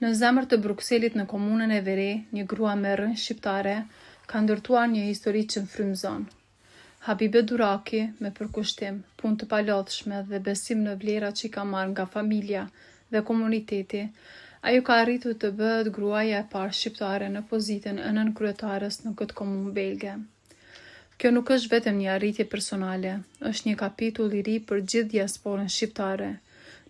Në zemër të Brukselit në komunën e Vere, një grua me rrënjë shqiptare ka ndërtuar një histori që më frymëzon. Habibe Duraki, me përkushtim, punë të palodhshme dhe besim në vlerat që i ka marrë nga familja dhe komuniteti, ajo ka arritur të bëhet gruaja e parë shqiptare në pozitën e nënkryetares në këtë komunë belge. Kjo nuk është vetëm një arritje personale, është një kapitull i ri për gjithë diasporën shqiptare,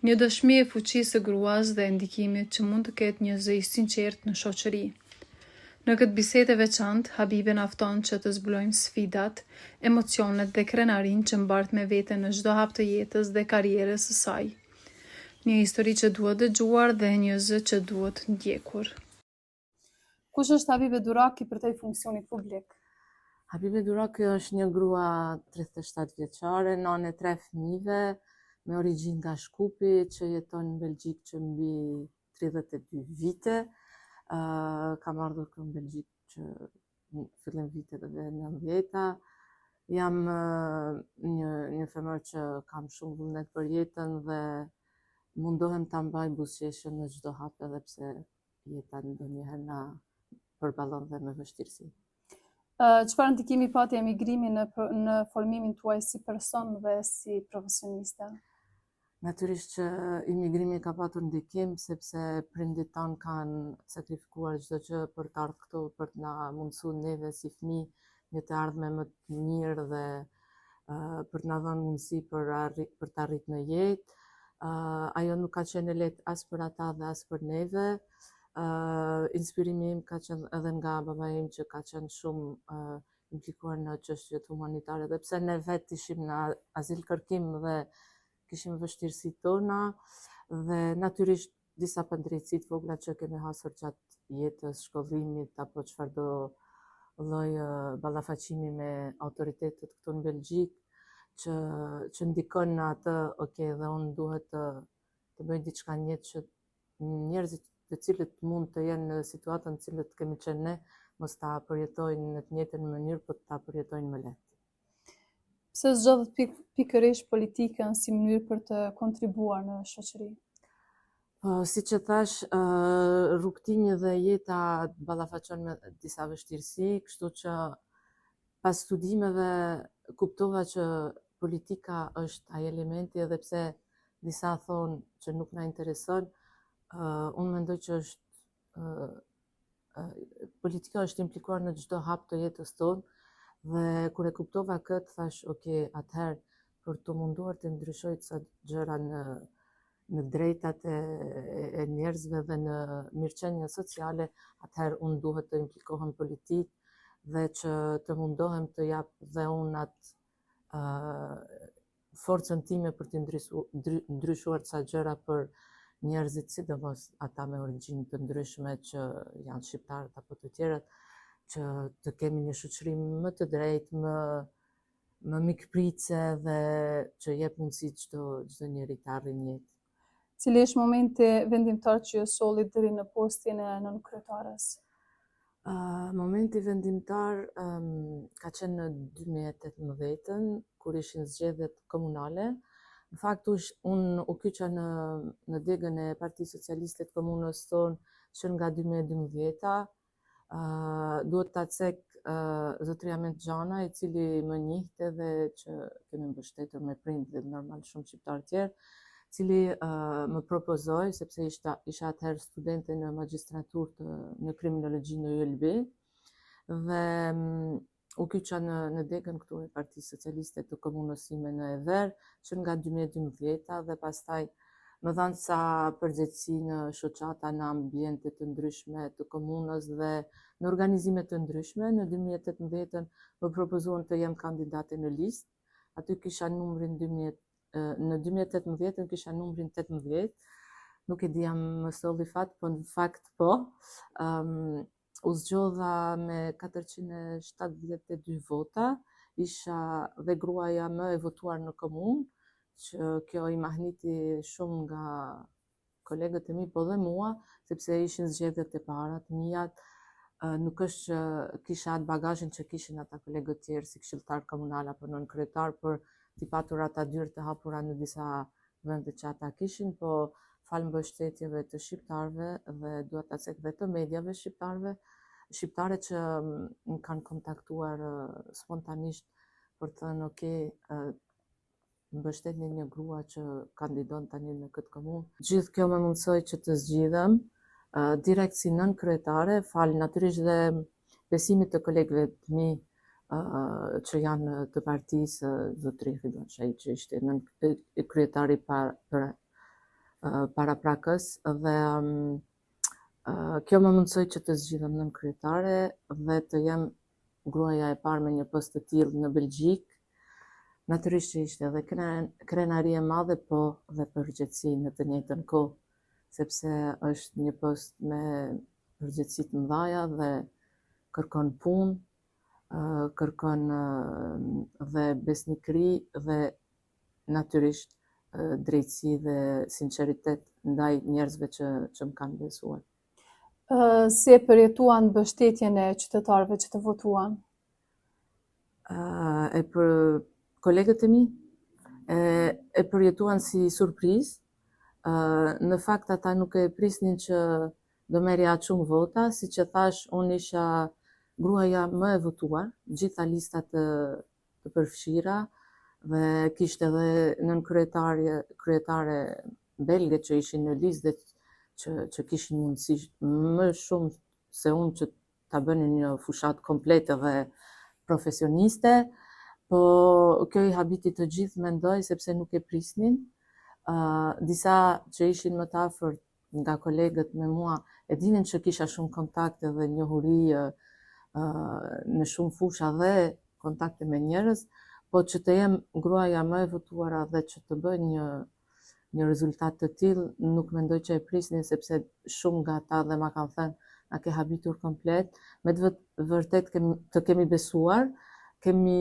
një dëshmi e fuqisë së gruas dhe ndikimit që mund të ketë një zë i sinqert në shoqëri. Në këtë bisedë e veçantë, Habibe na fton që të zbulojmë sfidat, emocionet dhe krenarinë që mbart me vete në çdo hap të jetës dhe karrierës së saj. Një histori që duhet dëgjuar dhe një zë që duhet ndjekur. Kush është Habibe Duraki për te funksioni publik? Habibe Duraki është një grua 37 vjeçare, nane 3 fëmijëve, me origjinë nga Shkupi, që jeton në Belgjik që mbi 32 vite. Kam ardhur këtu në Belgjik që në fillim viteve dhe 90-ta. Jam një femër që kam shumë vullnet për jetën dhe mundohem ta mbaj buzëqeshjen në çdo hap, edhe pse jeta ndonjëherë na përballon dhe me vështirësi. Çfarë ndikimi pati emigrimi në formimin tuaj si person dhe si profesioniste? Natyrisht që imigrimi ka patur ndikim, sepse prindit tanë kanë sakrifikuar çdo gjë për të ardhur këtu, për të na mundësuar neve si fëmijë një të ardhme më të mirë dhe për të na dhënë mundësi për të arritur në jetë. Ajo nuk ka qenë lehtë as për ata dhe as për neve. Inspirimi im ka qenë edhe nga baba im, që ka qenë shumë implikuar në çështjet humanitare, dhe pse ne vetë ishim në azil kërkim dhe kishim vështirësitë tona, dhe natyrisht disa padrejtësi të vogla që kemi hasur gjatë jetës, shkollimit apo çfarëdo lloj ballafaqimi me autoritetet këtu në Belgjik, që ndikon në atë, okay, dhe unë duhet të bëj diçka në jetë që njerëzit të cilët mund të jenë në situatën në cilët kemi qenë ne, mos ta përjetojnë në të njëjtën mënyrë, por ta përjetojnë më lehtë. Pse zgjodhët pikërisht politikën si mënyrë për të kontribuar në shoqëri? Si që thash, rrugtimi dhe jeta ballafaqon me disa vështirësi, kështu që pas studimeve kuptova që politika është ai elementi, edhe pse disa thonë që nuk na intereson, unë mendoj që politika është implikuar në çdo hap të jetës tonë, dhe kur e kuptova këtë, thash, okay, atëherë për të munduar të ndryshoj ca gjëra në drejtat e njerëzve dhe në mirëqenien sociale, atëherë unë duhet të implikohem politikë dhe që të mundohem të jap dhe unë atë forcën time për të ndryshuar ca gjëra për njerëzit, sidomos ata me origjinë të ndryshme që janë shqiptarët apo të tjerët, që të kemi një shoqëri më të drejtë, më mikpritse dhe që jep mundësi çdo njeri të arrijë në jetë. Cili është momenti vendimtar që ju solli deri në postin e nënkryetares? Momenti vendimtar ka qenë në 2018, kur ishin zgjedhjet komunale. Në fakt, unë u kyqa në degën e Partisë Socialiste të komunës tonë që nga 2012-ta. Duhet ta cek zotëria Mentxhana, i cili më njihte dhe që kemi mbështetur me prindë dhe normal shumë shqiptarë tjerë, cili më propozoi, sepse isha atëherë studente në magjistraturë në kriminologji në ULB, dhe u kyqa në degën këtu e Partisë Socialiste të komunës sime në Ever, që nga 2012-ta, dhe pastaj më dhanë sa përgjegjësi në shoqata, në ambiente të ndryshme të komunës dhe në organizime të ndryshme. Në 2018 më propozuan të jem kandidate në listë. Aty kisha numrin në 2018 kisha numrin 18. Nuk e di, jam më solli fat, po në fakt po. U zgjodha me 472 vota. Isha dhe gruaja më e votuar në komunë, që kjo i mahniti shumë nga kolegët e mi, po dhe mua, sepse ishin zgjedhjet e para të mia. Nuk është që kisha atë bagazhin që kishin ata kolegët tjerë si këshilltar komunal apo nënkryetar, për t'i patur ata dyrë të hapura në disa vende që ata kishin, po falë mbështetjeve të shqiptarëve dhe dua ta cek dhe të mediave shqiptare që më kanë kontaktuar spontanisht për të thënë ok, mbështetni një grua që kandidon tani në këtë komunë. Gjithë kjo më mundsoi që të zgjidhem direkt si nën kryetare, falë natyrisht dhe besimit të kolegëve të mi që janë të partisë, zotëri Ridvan Shai që ishte nën kryetari para prakës dhe kjo më mundsoi që të zgjidhem nën kryetare dhe të jem gruaja e parë me një post të tillë në Belgjik. Natyrisht që ishte edhe krenari e madhe, po dhe përgjegjësi në të njëjtën kohë, sepse është një post me përgjegjësi të mëdha dhe kërkon punë, kërkon dhe besnikëri dhe natyrisht drejtësi dhe sinqeritet ndaj njerëzve që më kanë besuar. Si e përjetuan mbështetjen e qytetarëve që të votuan? Për kolegët e mi, e përjetuan si surprizë. Në fakt ata nuk e prisnin që do merrja aq shumë vota, siç e thash, unë isha gruaja më e votuar, gjitha listat të përfshira dhe kishte edhe nën kryetare belge që ishin në listë që kishin mundësi më shumë se unë që ta bënin një fushat komplete dhe profesioniste, po kjo i habiti të gjithë mendoj sepse nuk e prisnin. Disa që ishin më të afërt nga kolegët me mua e dinin që kisha shumë kontakte dhe njohuri në shumë fusha dhe kontakte me njerëz, po që të jem gruaja më e votuara dhe që të bëj një rezultat të tillë, nuk mendoj që e prisnin sepse shumë nga ata dhe ma kanë thënë na ke habitur komplet. Me të vërtet të kemi besuar, kemi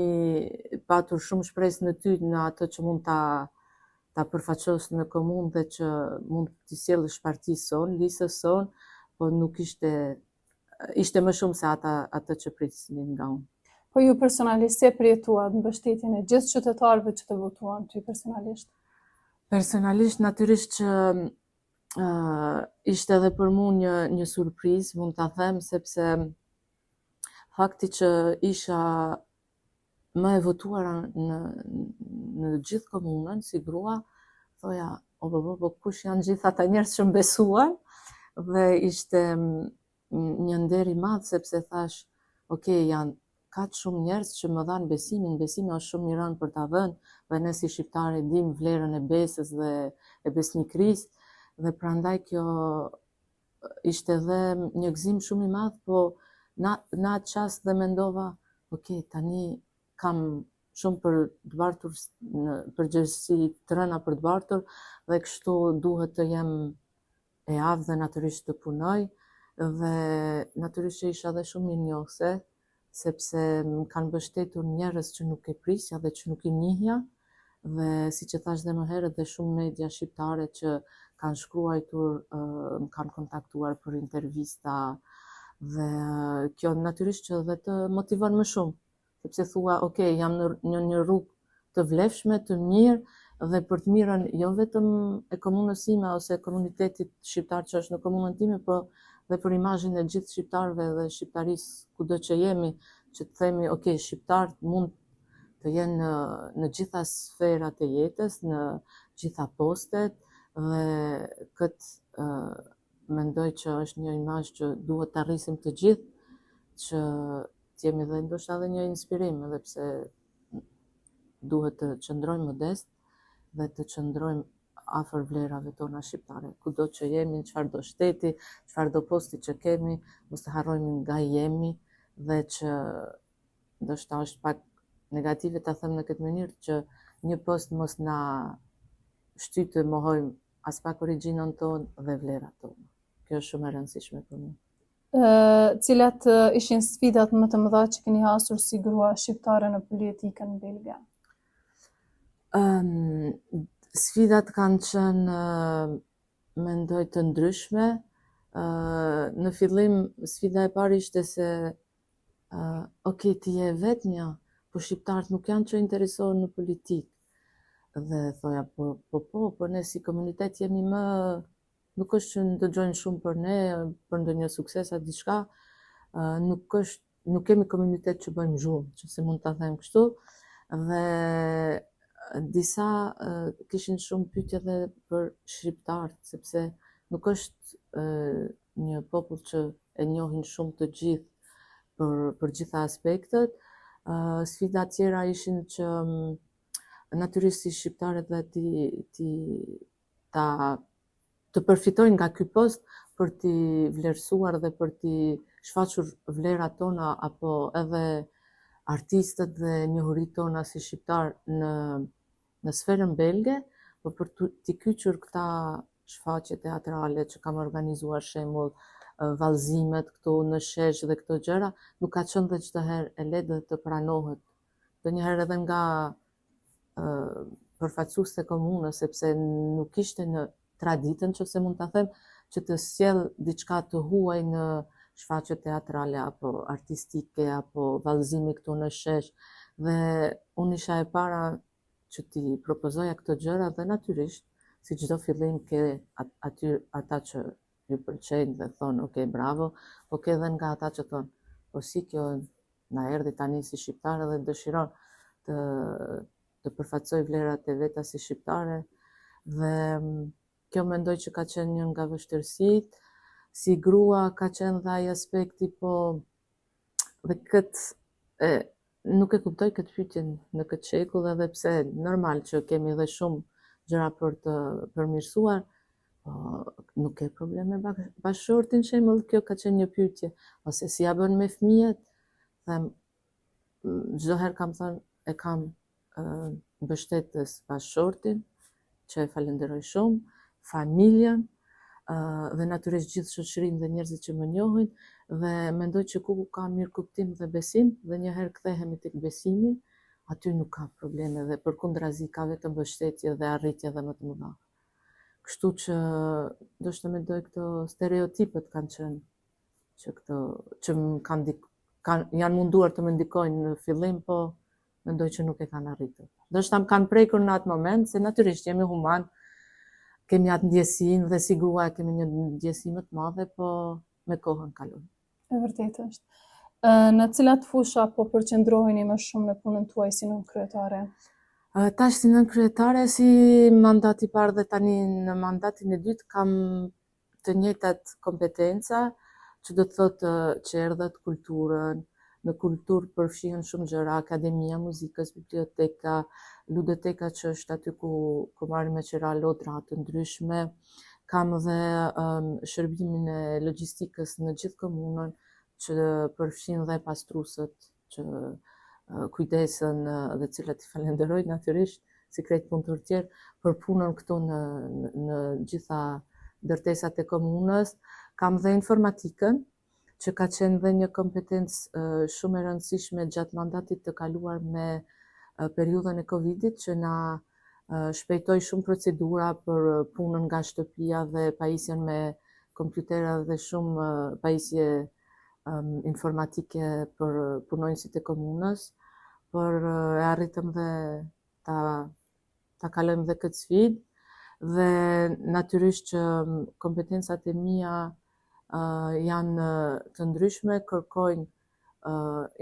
patur shumë shpresë në ty, në atë që mund ta përfaqësh në komunë dhe që mund t'i sjellësh partisë sonë, listës sonë, po nuk ishte më shumë se atë që prisnin nga unë. Po ju personalisht si e përjetuat mbështetjen e gjithë qytetarëve që të votuan ty personalisht? Personalisht natyrisht që ishte edhe për mua një surprizë, mund ta them, sepse fakti që isha më e votuara në gjithë komunën si grua, thoja, po kush janë gjithë ata njerëz që më besuan, dhe ishte një nder i madh sepse thash, ok, janë kaq shumë njerëz që më dhanë besimin, besimi është shumë i rënd për ta dhënë, dhe ne si shqiptarë dim vlerën e besës dhe e besnikërisë, dhe prandaj kjo ishte edhe një gëzim shumë i madh, po në atë çast dhe mendova, ok, tani kam shumë për të bartur, përgjegjësi të rëna për të bartur, dhe kështu duhet të jem e aftë dhe natyrisht të punoj, dhe natyrisht që isha dhe shumë mirënjohëse, sepse më kanë mbështetur njerëz që nuk e prisja dhe që nuk i njihja, dhe siç e thash dhe më herët, dhe shumë media shqiptare që kanë shkruajtur, më kanë kontaktuar për intervista, dhe kjo natyrisht që dhe të motivon më shumë, sepse thua, ok, jam në një rrugë të vlefshme, të mirë, dhe për të mirën jo vetëm e komunës time ose komunitetit shqiptar që është në komunën time, po dhe për imazhin e gjithë shqiptarëve dhe shqiptarisë kudo që jemi, që të themi, ok, shqiptarët mund të jenë në gjitha sferat e jetës, në gjitha postet, dhe këtë mendoj që është një imazh që duhet të arrisim të gjithë, që jemi dhe ndoshta edhe një inspirim, edhe pse duhet të qëndrojmë modest dhe të qëndrojmë afër vlerave tona shqiptare. Kudo që jemi, në çfarëdo shteti, çfarëdo posti që kemi, mos të harrojmë nga jemi, dhe që ndoshta është pak negative ta them në këtë mënyrë, që një post mos na shtyt të mohojmë as pak origjinën tonë dhe vlerat tona. Kjo është shumë e rëndësishme për mua. Cilat ishin sfidat më të mëdha që keni hasur si grua shqiptare në politikën belge? Sfidat kanë qenë, mendoj, të ndryshme. Në fillim, sfida e parë ishte se ok, ti je vetmja, po shqiptarët nuk janë që interesohen në politikë. Dhe thoja, po ne si komunitet jemi më nuk është që ndëgjojnë shumë për ne, për ndonjë sukses atë diçka, nuk kemi komunitet që bëjmë zhurmë, që se mund ta them kështu, dhe disa kishin shumë pyetje edhe për shqiptarët, sepse nuk është një popull që e njohin shumë të gjithë për gjitha aspektet. Sfida tjera ishin që natyrisht si shqiptarët dhe të përfitojnë nga ky post për t'i vlerësuar dhe për t'i shfaqur vlerat tona apo edhe artistët dhe njohuritë tona si shqiptar në sferën belge, po për t'i kyçur këta shfaqje teatrale që kam organizuar, shembull vallëzimet këtu në shesh dhe këto gjëra, nuk ka qenë dhe çdo herë e lehtë dhe të pranohet. Ndonjëherë edhe nga përfaqësues të komunës, sepse nuk ishte në traditën, që se mund ta them, që të sjell diçka të huaj në shfaqje teatrale apo artistike apo vallëzimi këtu në shesh, dhe unë isha e para që t'i propozoja këto gjëra dhe natyrisht, si çdo fillim ke aty ata që ju pëlqejnë dhe thonë ok, bravo, po ke edhe nga ata që thonë, po si kjo na erdhi tani si shqiptare dhe dëshiron të përfaqësoj vlerat e veta si shqiptare, dhe kjo mendoj që ka qenë një nga vështirësitë. Si grua ka qenë dhe ai aspekti, po dhe nuk e kuptoj këtë pyetjen në këtë shekull, edhe pse normal që kemi dhe shumë gjëra për të përmirësuar, nuk ke probleme bashkëshortin, shembull, kjo ka qenë një pyetje, ose si ja bën me fëmijët, them çdo herë kam thënë e kam mbështetës bashkëshortin, që e falenderoj shumë, familjen, dhe natyrisht gjithë shoqërinë dhe njerëzit që më njohin, dhe mendoj që ku ka mirë kuptim dhe besim, dhe një herë kthehemi tek besimi, aty nuk ka probleme, dhe përkundrazi ka vetëm mbështetje dhe arritje dhe më të mëdha. Kështu që ndoshta mendoj këto stereotipet kanë qenë që janë munduar të më ndikojnë në fillim, po mendoj që nuk e kanë arritur. Ndoshta më kanë prekur në atë moment, se natyrisht jemi human, kemi atë ndjesinë dhe si grua kemi një ndjesi më të madhe, po me kohën kalon. E vërtetë është. Në cilat fusha po përqendroheni më shumë në punën tuaj si nënkryetare? Tash si nënkryetare, si mandati i parë dhe tani në mandatin e dytë kam të njëjtat kompetenca, që do të thotë që erdhët kulturën, në kulturë përfshihen shumë gjëra, Akademia e Muzikës, biblioteka, ludoteka që është aty ku marrim me qira lodra të ndryshme, kam dhe shërbimin e logjistikës në gjithë komunën, që përfshin dhe pastrusët që kujdesen dhe cilat i falenderoj natyrisht, si krejt punëtor tjerë, për punën këtu në gjitha ndërtesat e komunës. Kam dhe informatikën, që ka qenë dhe një kompetencë shumë e rëndësishme gjatë mandatit të kaluar me periudhën e Covidit, që na shpejtoi shumë procedura për punën nga shtëpia dhe pajisjen me kompjutera dhe shumë pajisje informatike për punonjësit e komunës, por e arritëm dhe ta kalojmë dhe këtë sfidë, dhe natyrisht që kompetencat e mia janë të ndryshme, kërkojnë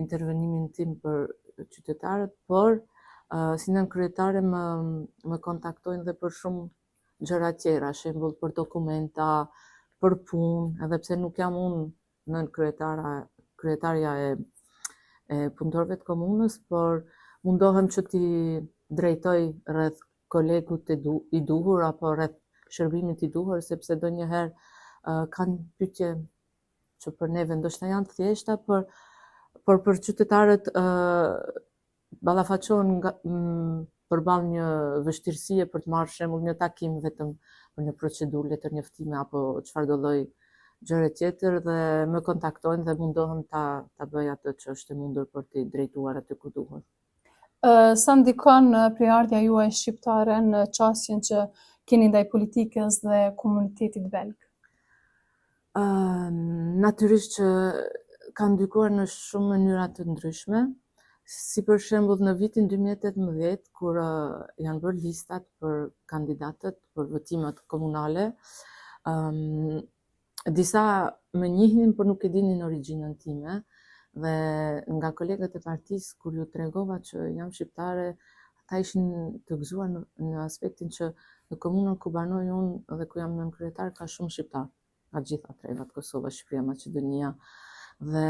intervenimin tim për qytetarët, por si nënkryetare më kontaktojnë dhe për shumë gjëra tjera, shembull për dokumenta, për punë, edhe pse nuk jam unë nënkryetarja e punëtorëve të komunës, por mundohem që t'i drejtoj rreth kolegut i duhur apo rreth shërbimit i duhur, sepse donjëherë kanë pyetje që për neve ndoshta janë të thjeshta, por për qytetarët ballafaqohen përballë një vështirësie për të marrë shembull një takim vetëm për një procedurë letër njoftimi apo çfarë do lloj gjëre tjetër, dhe më kontaktojnë dhe mundohem ta bëj atë që është e mundur për t'i drejtuar aty ku duhet. Sa ndikon prejardhja juaj shqiptare në çështjen që keni ndaj politikës dhe komunitetit belg? Natyrisht që ka ndikuar në shumë mënyra të ndryshme, si për shembull në vitin 2018, kur janë bërë listat për kandidatët për votimet komunale, Disa më njihnin, por nuk e dinin origjinën time, dhe nga kolegët e partisë, kur ju tregova që jam shqiptare, ata ishin të gëzuar në aspektin që në komunën ku banoj unë dhe ku jam nënkryetar ka shumë shqiptar, nga gjitha trevat, Kosova, Shqipëria, Maqedonia dhe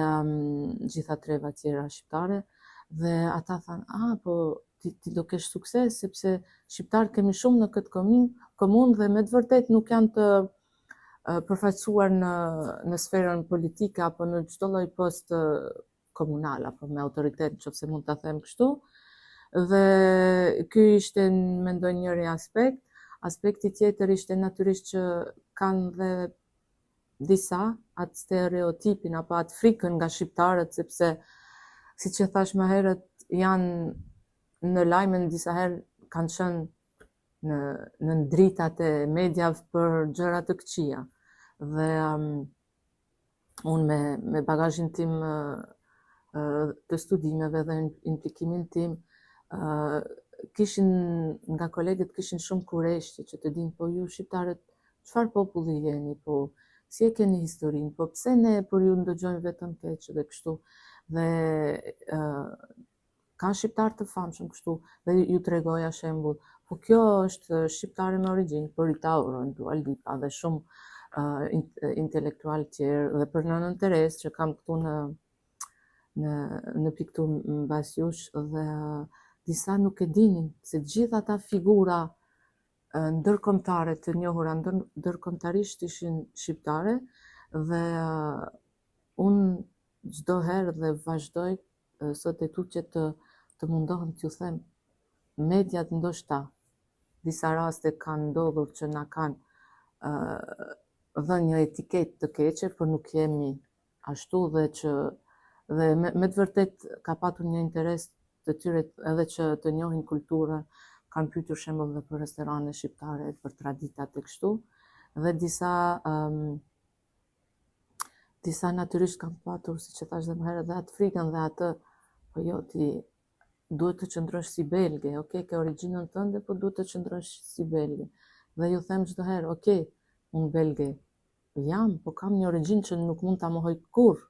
gjitha trevat tjera shqiptare, dhe ata thanë, po ti do kesh sukses, sepse shqiptar kemi shumë në këtë komunë dhe me të vërtet nuk janë të përfaqësuar në sferën politike apo në çdo lloj post komunal apo me autoritet, nëse mund ta them kështu. Dhe ky ishte, mendoj, njëri aspekt. Aspekti tjetër ishte natyrisht që kanë dhe disa atë stereotipin apo atë frikën nga shqiptarët, sepse siç e thash më herët, janë në lajme, disa herë kanë qenë në dritat e mediave për gjëra të këqija. Dhe unë me bagazhin tim të studimeve dhe implikimin tim, nga kolegët kishin shumë kurreshti që të dinë, po ju shqiptarët çfarë populli jeni, po si e keni historinë, po pse ne për ju ndëgjojmë vetëm keq dhe kështu. Dhe kanë shqiptar të famshëm kështu, dhe ju tregoja shembull, po kjo është shqiptare me origjinë, për Rita Ora, Dua Lipa dhe shumë intelektual tjerë, dhe për Nënën Teresë që kam këtu në pikë këtu mbas jush, dhe disa nuk e dinin se gjithë ata figura ndërkombëtare të njohura ndërkombëtarisht ishin shqiptare, dhe unë çdo herë dhe vazhdoj sot e tutje të mundohem t'ju them, mediat ndoshta disa raste kanë ndodhur që na kanë dhënë një etiketë të keqe, por nuk jemi ashtu, dhe me të vërtet ka patur një interes të tyre edhe që të njohin kulturën, kanë pyetur shembull edhe për restorane shqiptare, për traditat e kështu, dhe disa natyrisht kanë patur, siç e thash edhe më herët, dhe atë frikën dhe atë, po jo, ti duhet të qëndrosh si belge, okay, ke origjinën tënde, po duhet të qëndrosh si belge. Dhe ju them çdo herë, okay, unë belge jam, po kam një origjinë që nuk mund ta mohoj kurrë,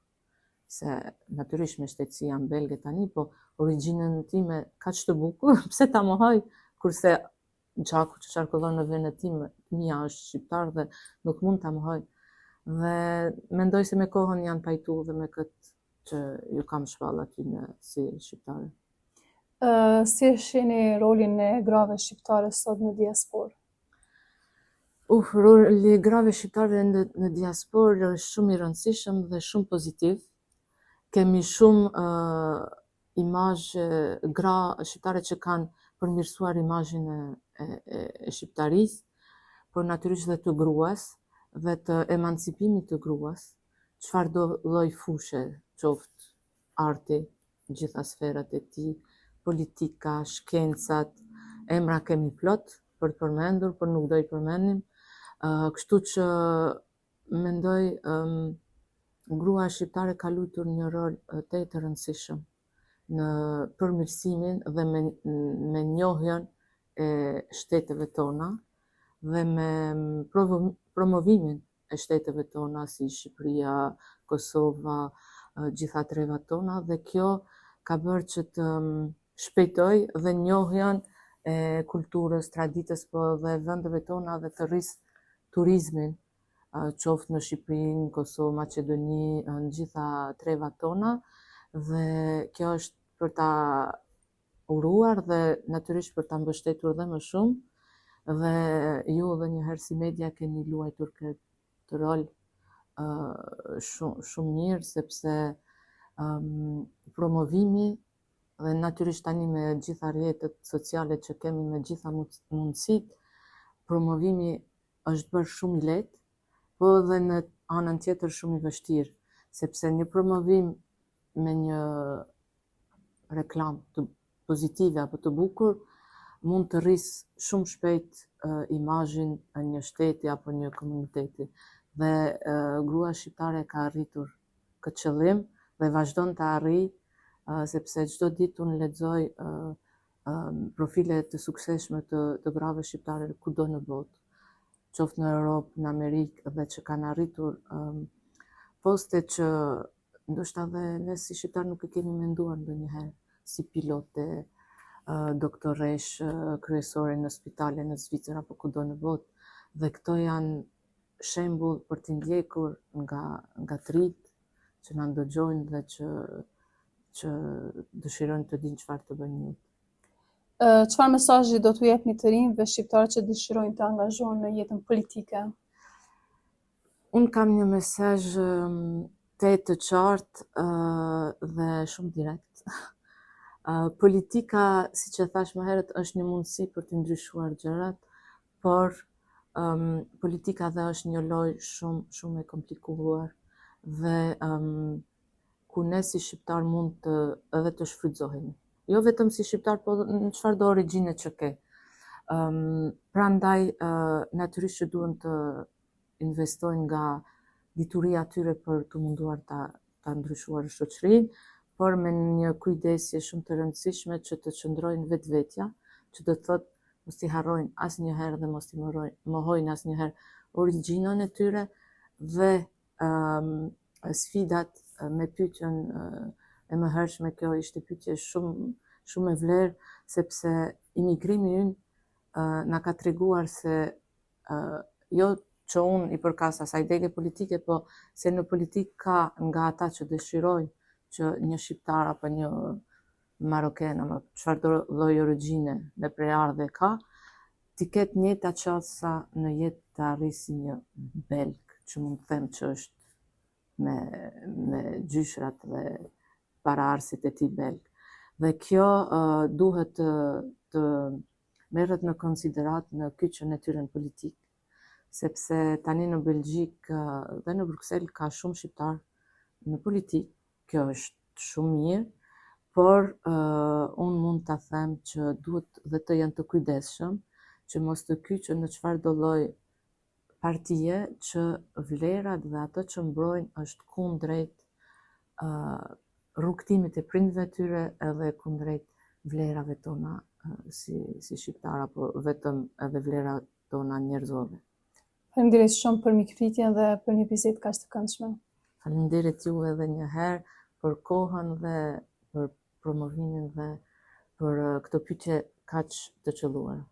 se natyrisht me shtetësi jam belge tani, po origjinën time kaq të bukur, pse ta mohoj, kurse gjaku që qarkullon në venet time, mia është shqiptar dhe nuk mund ta mohoj. Dhe mendoj se me kohën janë pajtuar dhe me këtë që ju kam shpall aty si shqiptare. Si e shihni rolin e grave shqiptare sot në diasporë? Roli i grave shqiptare në diasporë është shumë i rëndësishëm dhe shumë pozitiv. Kemi shumë imazhe gra shqiptare që kanë përmirësuar imazhin e shqiptarisë, por natyrisht dhe të gruas dhe të emancipimit të gruas, çfarëdo lloj fushe, qoftë arti, gjitha sferat e tij, politika, shkencat, emra kemi plot për të përmendur, por nuk do i përmendim. Kështu që mendoj grua shqiptare ka luajtur një rol të rëndësishëm në përmirësimin dhe me njohjen e shteteve tona dhe me promovimin e shteteve tona si Shqipëria, Kosova, gjitha trevat tona, dhe kjo ka bërë që të shpejtoj dhe njohjen e kulturës, traditës, po dhe vendeve tona, dhe të rrisë turizmin, qoftë në Shqipërinë, Kosovë, Maqedoni, në gjitha trevat tona, dhe kjo është për ta uruar dhe natyrisht për ta mbështetur dhe më shumë, dhe ju edhe një herë si media keni luajtur këtë rol shumë mirë, sepse promovimi dhe natyrisht tani me gjitha rrjetet sociale që kemi, me gjitha mundësitë, promovimi është bërë shumë i lehtë, po edhe në anën tjetër shumë i vështirë, sepse një promovim me një reklam të pozitive apo të bukur mund të rrisë shumë shpejt imazhin e një shteti apo një komuniteti. Dhe grua shqiptare ka arritur këtë qëllim dhe vazhdon të arrijë, sepse çdo ditë unë lexoj profile të suksesshme të grave shqiptare kudo në botë. qoftë në Europë, në Amerikë dhe që kanë arritur poste që ndoshta dhe ne si shqiptar nuk e kemi menduar ndonjëherë, si pilote, doktoresh, kryesore në spitale në Zvicër apo kudo në botë. Dhe këto janë shembull për t'i ndjekur nga të rinjt që na ndëgjojnë dhe që dëshirojnë të dinë çfarë të bëjnë jetë. Çfarë mesazhi do t'u jepni të rinjve shqiptarë që dëshirojnë të angazhohen në jetën politike? Unë kam një mesazh të qartë dhe shumë direkt. Politika, siç e thash më herët, është një mundësi për të ndryshuar gjërat, por politika dhe është një lojë shumë e komplikuar dhe ku ne si shqiptar mund edhe të shfrytëzohemi. Jo vetëm si shqiptar, po në çfarëdo origjine që ke. Prandaj natyrisht që duhen të investojnë nga dituria tyre për të munduar ta ndryshuar shoqërinë, por me një kujdesje shumë të rëndësishme që të qëndrojnë vetvetja, që do të thotë mos t'i harrojnë asnjëherë dhe mos t'i mohojnë asnjëherë origjinën e tyre dhe sfidat me pyetjen e mëhershme. Kjo ishte pyetje shumë e vlerë, sepse imigrimi ynë na ka treguar se jo që unë i përkas asaj dege politike, po se në politikë ka nga ata që dëshirojnë që një shqiptar apo një maroken apo çfarëdo lloj origjine me prejardhje ka, t'i ketë njëjta çansa në jetë të arrisë një belg, që mund të them që është me gjyshrat dhe paraardhësit e tij belg. Dhe kjo duhet të merret në konsiderat në kyçën e tyre në politikë, sepse tani në Belgjik dhe në Bruksel ka shumë shqiptar në politikë. Kjo është shumë mirë, por unë mund ta them që duhet dhe të jenë të kujdesshëm që mos të kyçen në çfarëdo lloj partie që vlerat dhe ato që mbrojnë është kundrejt rrugtimit e prindërve tyre edhe kundrejt vlerave tona si shqiptar apo vetëm edhe vlerat tona njerëzore. Faleminderit shumë për mikpritjen dhe për një bisedë kaq të këndshme. Faleminderit juve edhe një herë për kohën dhe për promovimin dhe për këto pyetje kaq të qelluara.